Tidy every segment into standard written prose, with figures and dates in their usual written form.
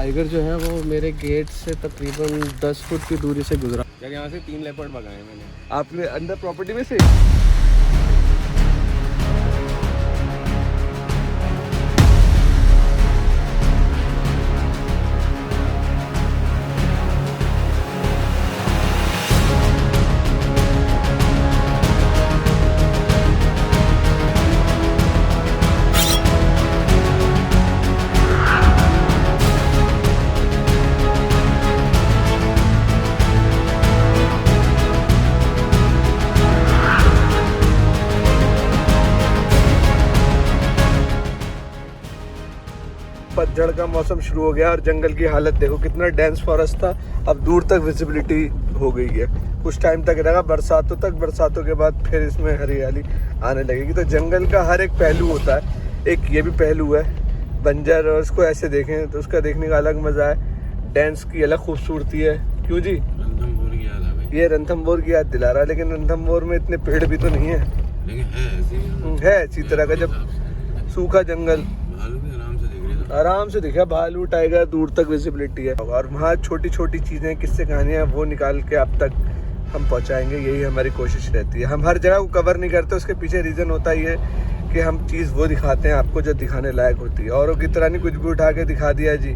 Tiger जो है वो मेरे गेट से तकरीबन 10 फुट की दूरी से गुजरा। यहाँ से 3 लेपर्ड भगाए मैंने। आपने अंदर प्रॉपर्टी में से? पतझड़ का मौसम शुरू हो गया और जंगल की हालत देखो, कितना डेंस फॉरेस्ट था, अब दूर तक विजिबिलिटी हो गई है। कुछ टाइम तक रहेगा बरसातों तक, बरसातों के बाद फिर इसमें हरियाली आने लगेगी। तो जंगल का हर एक पहलू होता है, एक ये भी पहलू है बंजर, और उसको ऐसे देखें तो उसका देखने का अलग मजा है, डेंस की अलग खूबसूरती है। क्यों जी? रणथंभौर की याद आ गई। ये रणथंभौर की याद दिला रहा है, लेकिन रणथंभौर में इतने पेड़ भी तो नहीं है, लेकिन है इसी तरह का जब सूखा जंगल। भालू भी आराम से देख रहे थे। आराम से दिखा भालू टाइगर, दूर तक विजिबिलिटी है। और वहाँ छोटी छोटी चीज़ें, किस्से कहानियाँ वो निकाल के आप तक हम पहुँचाएंगे, यही हमारी कोशिश रहती है। हम हर जगह को कवर नहीं करते, उसके पीछे रीज़न होता ही है कि हम चीज़ वो दिखाते हैं आपको जो दिखाने लायक होती है। औरों की तरह नहीं कुछ भी उठा के दिखा दिया जी,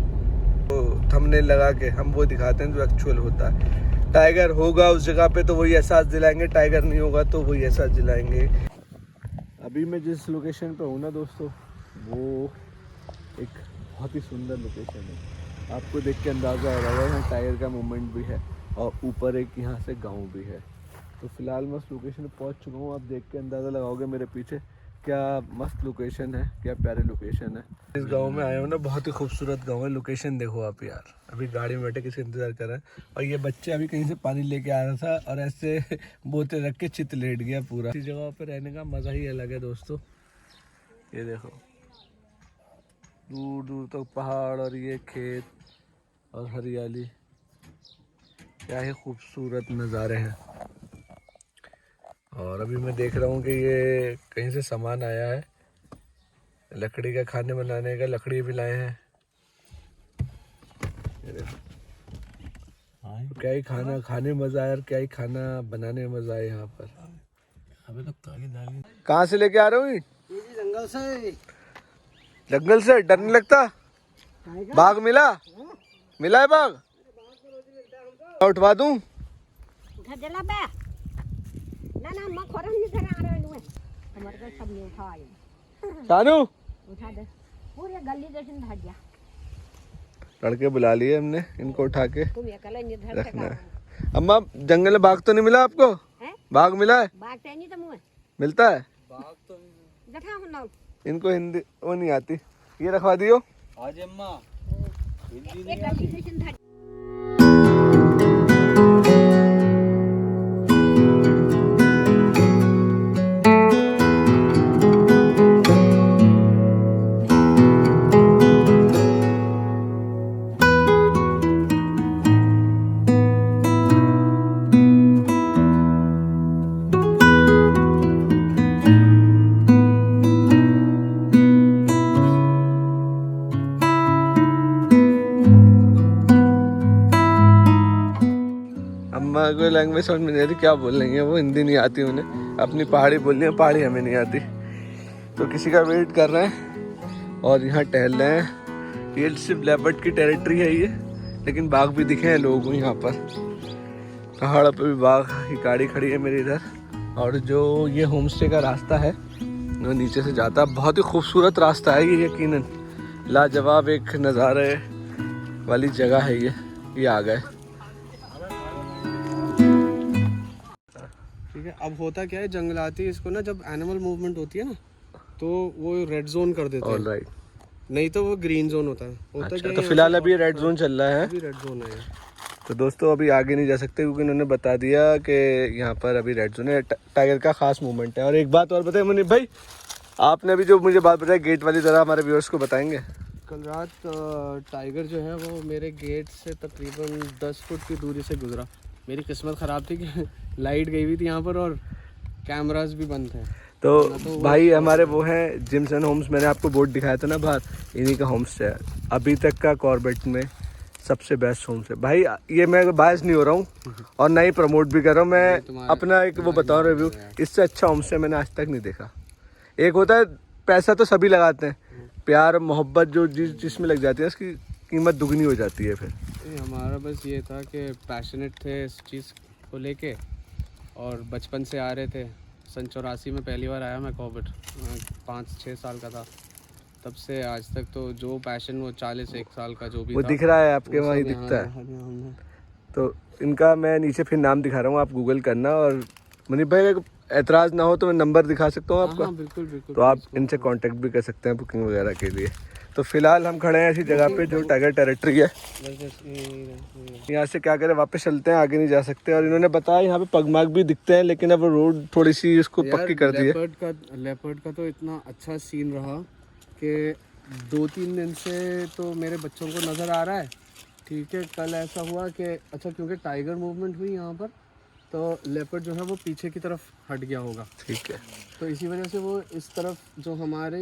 तो थंबनेल लगा के हम वो दिखाते हैं जो एक्चुअल होता है। टाइगर होगा उस जगह पे तो वही एहसास दिलाएंगे, टाइगर नहीं होगा तो वही एहसास दिलाएंगे। अभी मैं जिस लोकेशन पे हूँ ना दोस्तों, वो एक बहुत ही सुंदर लोकेशन है। आपको देख के अंदाज़ा हो रहा है यहाँ टाइगर का मूवमेंट भी है और ऊपर एक यहाँ से गांव भी है। तो फिलहाल मैं उस लोकेशन पे पहुँच चुका हूँ। आप देख के अंदाज़ा लगाओगे मेरे पीछे क्या मस्त लोकेशन है, क्या प्यारे लोकेशन है। इस गांव में आया हूँ ना, बहुत ही खूबसूरत गांव है। लोकेशन देखो आप यार, अभी गाड़ी में बैठे किसी इंतज़ार कर रहे हैं और ये बच्चे अभी कहीं से पानी लेके आ रहा था और ऐसे बोतल रख के चित लेट गया पूरा। इस जगह पर रहने का मज़ा ही अलग है दोस्तों। ये देखो दूर दूर तक पहाड़ और ये खेत और हरियाली, क्या ही खूबसूरत नज़ारे हैं। और अभी मैं देख रहा हूँ कि ये कहीं से सामान आया है, लकड़ी का, खाने बनाने का, लकड़ी भी लाए हैं। ये देखो क्या ही खाना खाने में मज़ा आया और क्या ही खाना बनाने में मज़ा आया यहाँ पर। अबे तो काली दाली। कहाँ से लेके आ रहे हो? जंगल से। जंगल से? डर नहीं लगता? बाघ मिला? मिला है बाघ? उठवा दूं? उठा देला बे ना मैं खोरन नहीं करा आ रहा हूं, हमारे को सब नहीं उठाए। शानू उठा दे, पूरे गली जैसे ढक गया। लड़के बुला लिए हमने, इनको उठा के तुम अकेले नहीं धर रखना सका है। अम्मा जंगल में बाघ तो नहीं मिला आपको? है? बाघ मिला है? बाग ते नहीं तो मुंह मिलता है? बाघ तो देखा हूं ना, इनको हिंदी वो नहीं आती, ये रखवा दियो। आज अम्मा एक गली जैसे ढक। अम्मा को लैंग्वेज समझ में नहीं आती, क्या बोल रही है वो, हिंदी नहीं आती उन्हें, अपनी पहाड़ी बोल रही है, पहाड़ी हमें नहीं आती। तो किसी का वेट कर रहे हैं और यहाँ टहल रहे हैं। ये सिर्फ लेपर्ड की टेरिटरी है ये, लेकिन बाघ भी दिखे हैं लोगों को यहाँ पर। पहाड़ पर भी बाघ की गाड़ी खड़ी है मेरी इधर। और जो ये होम स्टे का रास्ता है वो नीचे से जाता है, बहुत ही खूबसूरत रास्ता है ये, यकीनन लाजवाब एक नज़ारे वाली जगह है ये आ गए। ठीक है। अब होता क्या है, जंगलाती इसको ना जब एनिमल मूवमेंट होती है ना तो वो रेड जोन कर देते हैं। ऑलराइट। नहीं तो वो ग्रीन जोन होता है। अच्छा, क्या तो है, फिलहाल अभी रेड जोन चल रहा है। अभी रेड जोन है। तो दोस्तों अभी आगे नहीं जा सकते क्योंकि उन्होंने बता दिया कि यहाँ पर अभी रेड जोन है, टाइगर का खास मूवमेंट है। और एक बात और बताइए मुनीब भाई, आपने अभी जो मुझे बात बताई गेट वाली, तरह हमारे व्यूअर्स को बताएंगे। कल रात टाइगर जो है वो मेरे गेट से तकरीबन 10 फुट की दूरी से गुजरा। मेरी किस्मत ख़राब थी कि लाइट गई हुई थी यहाँ पर और कैमरास भी बंद थे। तो भाई हमारे वो हैं जिम्स एंड होम्स, मैंने आपको बोर्ड दिखाया था ना बाहर, इन्हीं का होम स्टे है अभी तक का कॉर्बेट में सबसे बेस्ट होम स्टे। भाई ये मैं बायस नहीं हो रहा हूँ और ना ही प्रमोट भी कर रहा हूँ, मैं अपना एक वो बताऊँ रिव्यू, इससे अच्छा होम स्टे मैंने आज तक नहीं देखा। एक होता है पैसा तो सभी लगाते हैं, प्यार मोहब्बत जो जिसमें लग जाती है उसकी कीमत दुगनी हो जाती है फिर। हमारा बस ये था कि पैशनेट थे इस चीज़ को लेके और बचपन से आ रहे थे। सन 84 में पहली बार आया मैं कॉर्बेट, 5-6 साल का था, तब से आज तक तो जो पैशन वो 41 साल का जो भी वो था, दिख रहा है आपके वहाँ ही सब दिखता यहाँ है। तो इनका मैं नीचे फिर नाम दिखा रहा हूँ, आप गूगल करना, और मनीष भाई अगर एतराज़ ना हो तो मैं नंबर दिखा सकता हूँ आपका, बिल्कुल बिल्कुल, तो आप इनसे कांटेक्ट भी कर सकते हैं बुकिंग वगैरह के लिए। तो फिलहाल हम खड़े हैं ऐसी जगह पे जो टाइगर टेरिटरी है, यहाँ से क्या करें वापस चलते हैं, आगे नहीं जा सकते। और इन्होंने बताया यहाँ पे पगमार्क भी दिखते हैं, लेकिन अब रोड थोड़ी सी इसको पक्की कर दी है। लेपर्ड का तो इतना अच्छा सीन रहा कि 2-3 दिन से तो मेरे बच्चों को नज़र आ रहा है। ठीक है, कल ऐसा हुआ कि अच्छा क्योंकि टाइगर मूवमेंट हुई यहाँ पर, तो लेपर्ड जो है वो पीछे की तरफ हट गया होगा। ठीक है, तो इसी वजह से वो इस तरफ जो हमारे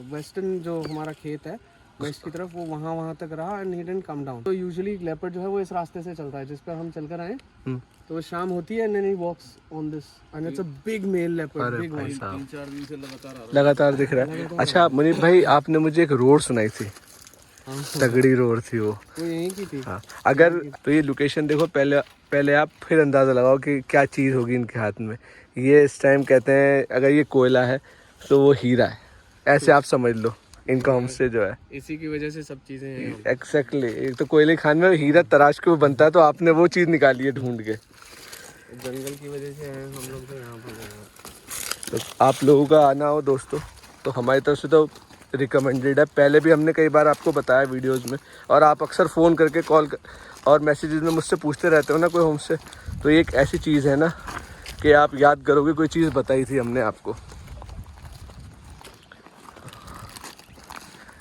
वेस्टर्न जो हमारा खेत है वेस्ट की तरफ, वो वहाँ तक रहा and he didn't come down. तो यूजुअली लेपर्ड जो है वो इस रास्ते से चलता है जिस पर हम चलकर आए। तो वो शाम होती है and then he walks on this and it's a big male leopard, big one. 3-4 दिन से लगातार दिख रहा है। अच्छा मनीष भाई, आपने मुझे एक रोड सुनाई थी, तगड़ी रोड थी वो यहीं की थी। हाँ, अगर तो ये लोकेशन देखो, पहले आप फिर अंदाज़ा लगाओ कि क्या चीज़ होगी इनके हाथ में। ये इस टाइम कहते हैं अगर ये कोयला है तो वो हीरा है, ऐसे आप समझ लो इनका होम स्टे जो है। इसी की वजह से सब चीज़ें हैं। एग्जैक्टली, एक तो कोयले खान में हीरा तराश के वो बनता है, तो आपने वो चीज़ निकाली है ढूंढ के। जंगल की वजह से हैं हम लोग तो यहाँ पर। तो आप लोगों का आना हो दोस्तों तो हमारी तरफ से तो रिकमेंडेड है। पहले भी हमने कई बार आपको बताया वीडियोस में, और आप अक्सर फ़ोन करके और मैसेजेस में मुझसे पूछते रहते हो ना कोई होम स्टे, तो ये एक ऐसी चीज़ है ना कि आप याद करोगे कोई चीज़ बताई थी हमने आपको।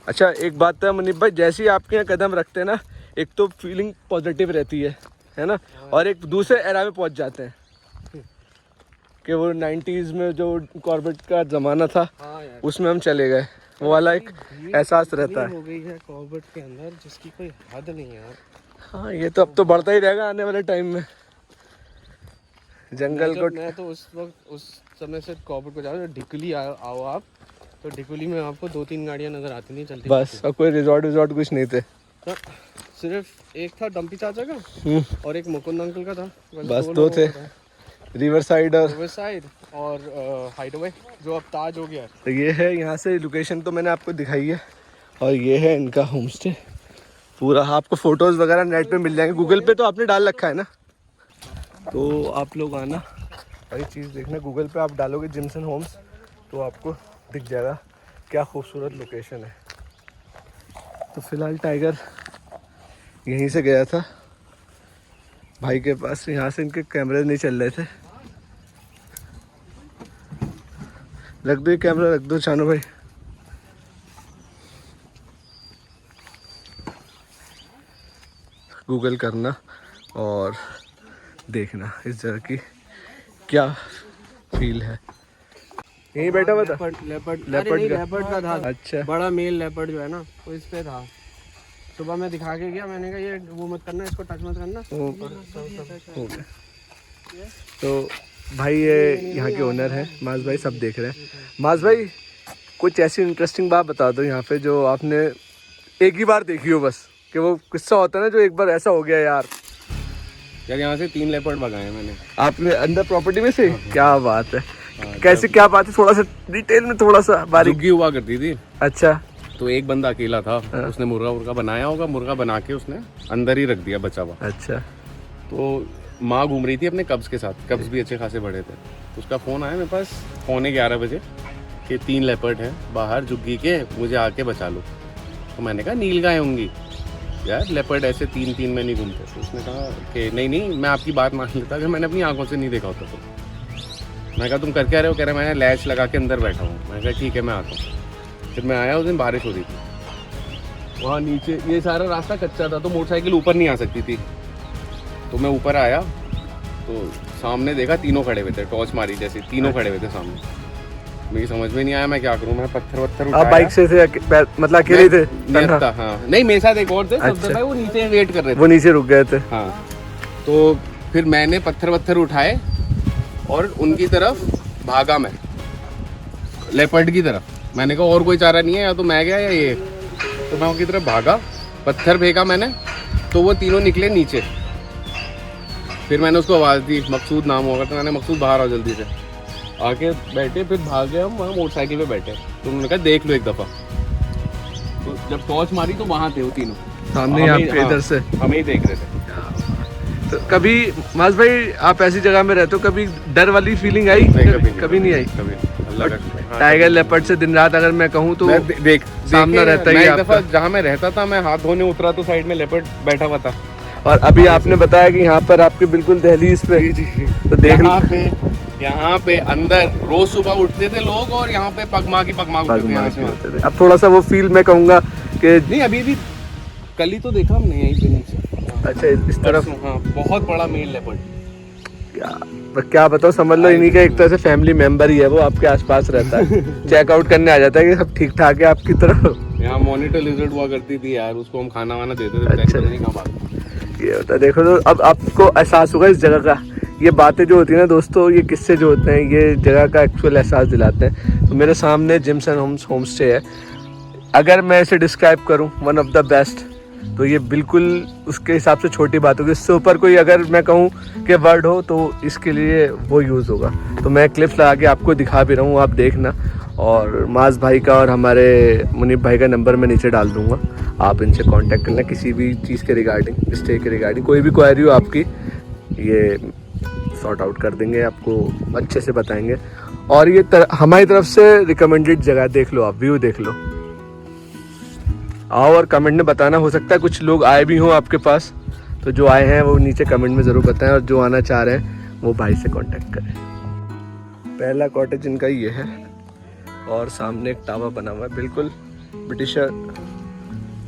अच्छा एक बात है मनीष भाई, जैसे ही आपके यहाँ कदम रखते हैं ना, एक तो फीलिंग पॉजिटिव रहती है ना, और एक दूसरे एरा में पहुँच जाते हैं कि वो 90s में जो कॉर्बेट का ज़माना था उसमें हम चले गए, वो वाला एक एहसास रहता है। हो गई है कॉर्बेट के अंदर जिसकी कोई हद नहीं है यार। हाँ ये तो अब तो बढ़ता ही रहेगा आने वाले टाइम में जंगल को। मैं तो उस वक्त उस समय से कॉर्बेट को जा रहा हूँ, ढिकुली आओ आप, तो ढिकुली में आपको 2-3 गाड़ियाँ नजर आती नहीं चलती बस, और कोई रिजॉर्ट कुछ नहीं थे, तो सिर्फ एक था डम्पी चाचा का और एक मुकुंद अंकल का था, बस 2 थे, रिवर साइड और हाइडवे जो अब ताज हो गया। तो ये है यहाँ से लोकेशन तो मैंने आपको दिखाई है, और ये है इनका होम स्टे पूरा। आपको फोटोज़ वगैरह नेट पे मिल जाएंगे, गूगल पे तो आपने डाल रखा है ना, तो आप लोग आना और ये चीज़ देखना। गूगल पे आप डालोगे जिम्स एंड होम्स तो आपको दिख जाएगा क्या खूबसूरत लोकेशन है। तो फिलहाल टाइगर यहीं से गया था भाई के पास, यहाँ से इनके कैमरे नहीं चल रहे थे। रख दो ये कैमरा, रख दो चानो भाई। गूगल करना और देखना इस जगह की क्या फील है। यहीं बैठा हुआ था लेपर्ड का था। अच्छा, बड़ा मेल लेपर्ड जो है ना वो इस पे था। सुबह मैं दिखा के गया, मैंने कहा ये वो मत करना, इसको टच मत करना। हो गया। तो भाई ये यहाँ के ओनर हैं माज भाई, सब देख रहे हैं। माज भाई कुछ ऐसी इंटरेस्टिंग बात बता दो यहाँ पे जो आपने एक ही बार देखी हो, बस कि वो किस्सा होता है ना जो एक बार ऐसा हो गया यार यहाँ से 3 लेपर्ड भगाए मैंने। आपने अंदर प्रॉपर्टी में से? क्या बात है, कैसे क्या बात है, थोड़ा सा डिटेल में थोड़ा सा बारीक। झुग्गी हुआ करती थी। अच्छा, तो एक बंदा अकेला था, उसने मुर्गा बनाया होगा, मुर्गा बना के उसने अंदर ही रख दिया बचा हुआ। अच्छा, तो माँ घूम रही थी अपने कब्ज के साथ, कब्ज भी अच्छे खासे बड़े थे। उसका फ़ोन आया मेरे पास 11:45 बजे कि 3 लेपर्ड हैं बाहर झुग्गी के, मुझे आके बचा लो। तो मैंने कहा नीलगाय होंगी यार, लेपर्ड ऐसे 3 में नहीं घूमते। तो उसने कहा कि नहीं मैं आपकी बात मान लेता कि मैंने अपनी आंखों से नहीं देखा होता। तो मैं कहा तुम कर क्या रहे हो? कह रहे मैंने लैच लगा के अंदर बैठा हूँ। मैं कहा ठीक है मैं आता हूँ। फिर मैं आया, उस दिन बारिश हो रही थी, वहाँ नीचे ये सारा रास्ता कच्चा था तो मोटरसाइकिल ऊपर नहीं आ सकती थी। तो मैं ऊपर आया तो सामने देखा तीनों खड़े हुए थे, टॉर्च मारी जैसे तीनों खड़े हुए थे सामने। मुझे समझ में नहीं आया मैं क्या करूं, मैं पत्थर उठाया। आप बाइक से थे मतलब अकेले थे? था हाँ, नहीं मेरे साथ एक और थे सफदर भाई, वो नीचे वेट कर रहे थे, वो नीचे रुक गए थे। हाँ तो फिर मैंने पत्थर उठाए और उनकी तरफ भागा मैं, लेपर्ड की तरफ। मैंने कहा और कोई चारा नहीं है, या तो मैं गया या ये, तो मैं उनकी तरफ भागा, पत्थर फेंका मैंने, तो वो तीनों निकले नीचे। फिर मैंने उसको आवाज़ दी, मकसूद नाम होगा, तो मैंने मकसूद बाहर आओ जल्दी से, आके बैठे। फिर भाग गए हम वहाँ मोटरसाइकिल पे बैठे, तो उन्होंने कहा देख लो एक दफ़ा। तो जब टॉर्च मारी तो वहाँ थे वो तीनों सामने आपके इधर से हमें ही देख रहे थे। तो कभी माज भाई आप ऐसी जगह में रहते हो, कभी डर वाली फीलिंग आई? कभी नहीं आई। कभी अल्लाह का टाइगर लेपर्ड से दिन रात अगर मैं कहूँ तो देख सामना रहता ही है। है एक दफा आपका। जहाँ मैं रहता था, मैं हाथ धोने उतरा तो साइड में लेपर्ड बैठा हुआ था। और अभी आपने बताया कि यहाँ पर आपके बिल्कुल दहलीज पे, तो देख यहाँ पे अंदर रोज सुबह उठते थे लोग, और यहाँ पे पगमा की पगमा उठते थे यहाँ से वहाँ। अब थोड़ा सा वो फील मैं कहूँगा कि नहीं अभी भी कल ही तो देखा हमने यहीं पे नीचे। अच्छा इस तरफ हाँ बहुत बड़ा मेल लेपर्ड। क्या बताओ, समझ लो इन्हीं का एक तरह से फैमिली मेंबर ही है, वो आपके आसपास रहता है, चेकआउट करने आ जाता है कि सब ठीक ठाक है आपकी तरफ। यहाँ मॉनिटर लिजर्ड हुआ करती थी यार, उसको हम खाना वाना देते थे। अच्छा। नहीं कहाँ भागता। ये होता है, देखो तो अब आपको एहसास होगा इस जगह का। ये बातें जो होती है ना दोस्तों, ये किस्से जो होते हैं, ये जगह का एक्चुअल एहसास दिलाते हैं। तो मेरे सामने gyms and homes home stay है। अगर मैं इसे डिस्क्राइब करूँ वन ऑफ द बेस्ट, तो ये बिल्कुल उसके हिसाब से छोटी बात होगी। इससे ऊपर कोई अगर मैं कहूँ कि वर्ड हो तो इसके लिए वो यूज़ होगा। तो मैं क्लिप्स लगा के आपको दिखा भी रहा हूँ, आप देखना। और माज भाई का और हमारे मुनीब भाई का नंबर मैं नीचे डाल दूँगा, आप इनसे कांटेक्ट करना किसी भी चीज़ के रिगार्डिंग, स्टे के रिगार्डिंग, कोई भी क्वेरी हो आपकी, ये सॉर्ट आउट कर देंगे, आपको अच्छे से बताएंगे। और ये हमारी तरफ से रिकमेंडेड जगह, देख लो आप, व्यू देख लो। आओ और कमेंट में बताना, हो सकता है कुछ लोग आए भी हों आपके पास, तो जो आए हैं वो नीचे कमेंट में ज़रूर बताएं, और जो आना चाह रहे हैं वो भाई से कांटेक्ट करें। पहला कॉटेज इनका ये है, और सामने एक टावर बना हुआ है, बिल्कुल ब्रिटिश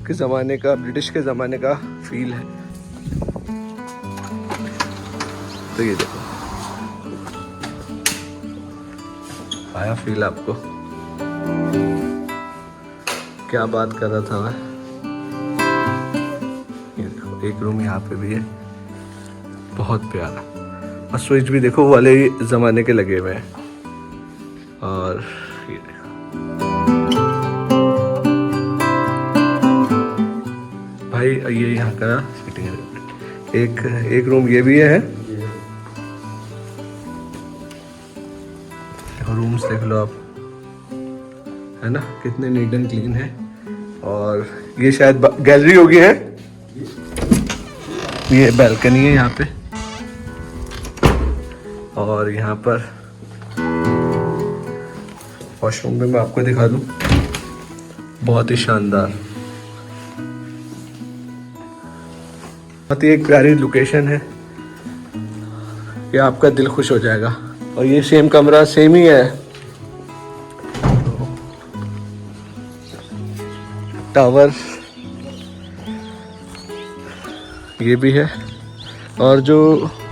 के ज़माने का फील है। तो ये देखो, आया फील आपको? क्या बात कर रहा था मैं। ये देखो एक रूम यहाँ पे भी है, बहुत प्यारा, और स्विच भी देखो वो वाले ज़माने के लगे हुए हैं। और ये देखो भाई, ये यहाँ का सीटिंग है। एक रूम ये भी है, रूम्स देख लो आप, है ना, कितने नीट एंड क्लीन है। और ये शायद गैलरी होगी, है ये बैल्कनी है यहाँ पे। और यहाँ पर वॉशरूम में मैं आपको दिखा दूं, बहुत ही शानदार, बहुत ही एक प्यारी लोकेशन है, ये आपका दिल खुश हो जाएगा। और ये सेम कमरा सेम ही है, टावर ये भी है। और जो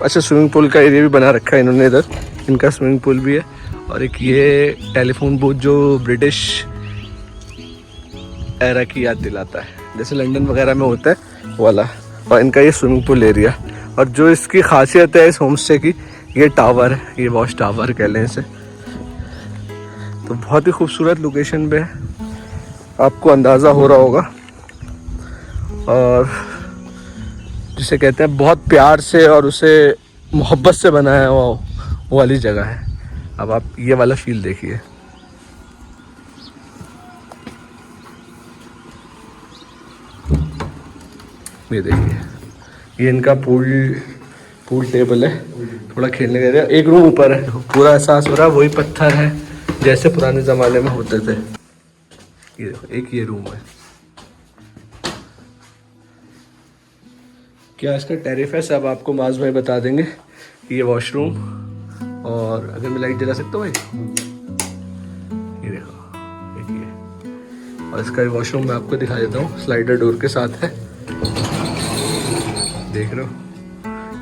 अच्छा स्विमिंग पूल का एरिया भी बना रखा है इन्होंने, इधर इनका स्विमिंग पूल भी है। और एक ये टेलीफोन बूथ जो ब्रिटिश एरा की याद दिलाता है, जैसे लंदन वगैरह में होता है वाला। और इनका ये स्विमिंग पूल एरिया, और जो इसकी खासियत है इस होम स्टे की, ये टावर है, ये वॉच टावर कह लें इसे। तो बहुत ही खूबसूरत लोकेशन पे है, आपको अंदाज़ा हो रहा होगा। और जिसे कहते हैं बहुत प्यार से और उसे मोहब्बत से बनाया हुआ वो वाली जगह है। अब आप ये वाला फील देखिए, ये देखिए, ये इनका पूल टेबल है, थोड़ा खेलने का एरिया। एक रूम ऊपर है, पूरा एहसास हो रहा है वही पत्थर है जैसे पुराने ज़माने में होते थे। ये देखो एक ये रूम है। क्या इसका टैरिफ है सब आपको माज भाई बता देंगे। ये वॉशरूम, और अगर मैं लाइट जला सकता हूँ भाई, ये देखो एक ये, और इसका वॉशरूम मैं आपको दिखा देता हूँ, स्लाइडर डोर के साथ है, देख रहे हो,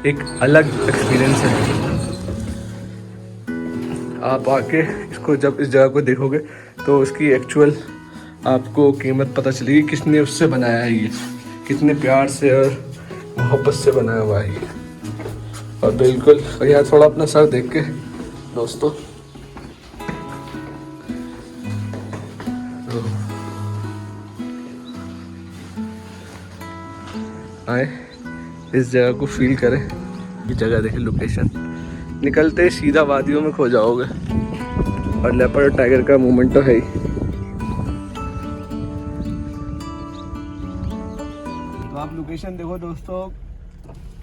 एक अलग एक्सपीरियंस है। आप आके इसको जब इस जगह को देखोगे तो उसकी एक्चुअल आपको कीमत पता चलेगी, किसने उससे बनाया है, ये कितने प्यार से और मोहब्बत से बनाया हुआ है ये। और बिल्कुल यहाँ थोड़ा अपना सर देख के दोस्तों, तो आए इस जगह को फील करें। ये जगह देखें, लोकेशन, निकलते ही सीधा वादियों में खो जाओगे और लेपर्ड टाइगर का मूवमेंट तो है ही। तो आप लोकेशन देखो दोस्तों,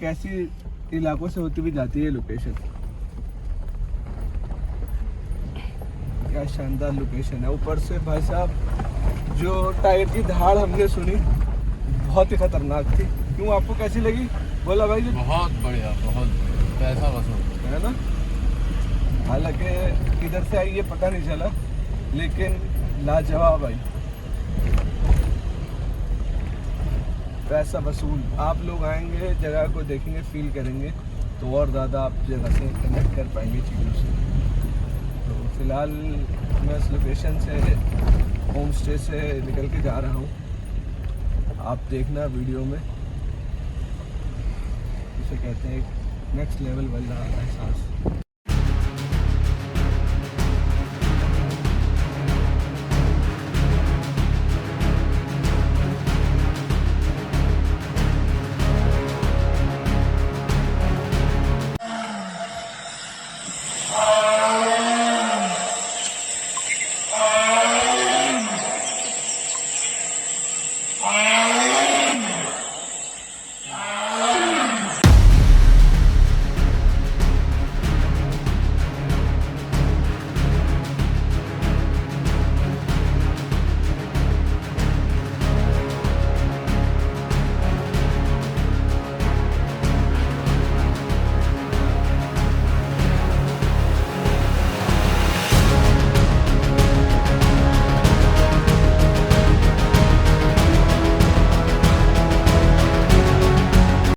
कैसी इलाकों से होती हुई जाती है लोकेशन। क्या शानदार लोकेशन है। ऊपर से भाई साहब जो टाइगर की दहाड़ हमने सुनी बहुत ही खतरनाक थी। क्यों, आपको कैसी लगी? बोला भाई जी। बहुत बढ़िया, बहुत पैसा वसूल है ना। हालांकि किधर से आई ये पता नहीं चला, लेकिन लाजवाब आई, पैसा वसूल। आप लोग आएंगे, जगह को देखेंगे, फील करेंगे तो और ज़्यादा आप जगह से कनेक्ट कर पाएंगे चीज़ों से। तो फिलहाल मैं इस लोकेशन से, होम स्टे से निकल के जा रहा हूँ। आप देखना वीडियो में, इसे कहते हैं नेक्स्ट लेवल वाला एहसास।